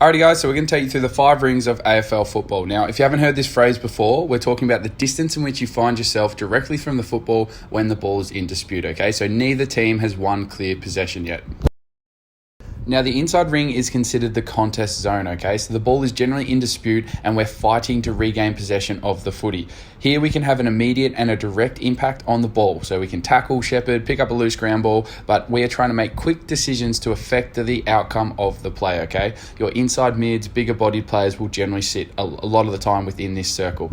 Alrighty guys, so we're going to take you through the 5 rings of AFL football. Now, if you haven't heard this phrase before, we're talking about the distance in which you find yourself directly from the football when the ball is in dispute, okay? So neither team has won clear possession yet. Now, the inside ring is considered the contest zone, okay? So the ball is generally in dispute and we're fighting to regain possession of the footy. Here we can have an immediate and a direct impact on the ball. So we can tackle, shepherd, pick up a loose ground ball, but we are trying to make quick decisions to affect the outcome of the play, okay? Your inside mids, bigger bodied players will generally sit a lot of the time within this circle.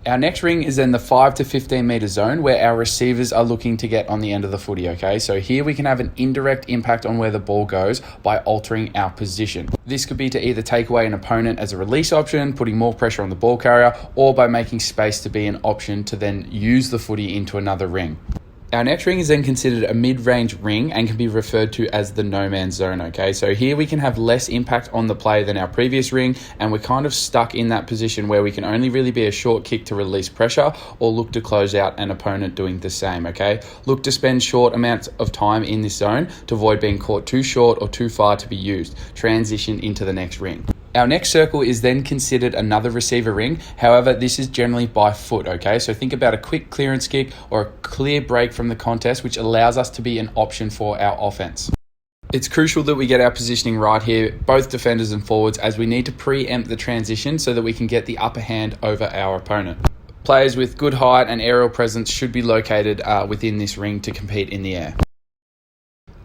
Our next ring is then the 5 to 15 metre zone where our receivers are looking to get on the end of the footy, okay? So here we can have an indirect impact on where the ball goes by altering our position. This could be to either take away an opponent as a release option, putting more pressure on the ball carrier, or by making space to be an option to then use the footy into another ring. Our next ring is then considered a mid-range ring and can be referred to as the no-man's zone, okay? So here we can have less impact on the play than our previous ring, and we're kind of stuck in that position where we can only really be a short kick to release pressure or look to close out an opponent doing the same, okay? Look to spend short amounts of time in this zone to avoid being caught too short or too far to be used. Transition into the next ring. Our next circle is then considered another receiver ring. However, this is generally by foot, okay? So think about a quick clearance kick or a clear break from the contest, which allows us to be an option for our offense. It's crucial that we get our positioning right here, both defenders and forwards, as we need to preempt the transition so that we can get the upper hand over our opponent. Players with good height and aerial presence should be located within this ring to compete in the air.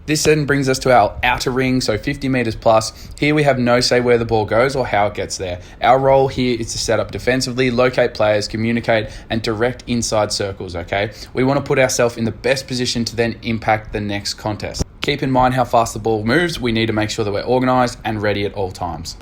This then brings us to our outer ring, so 50 metres plus. Here we have no say where the ball goes or how it gets there. Our role here is to set up defensively, locate players, communicate, and direct inside circles, okay? We want to put ourselves in the best position to then impact the next contest. Keep in mind how fast the ball moves. We need to make sure that we're organised and ready at all times.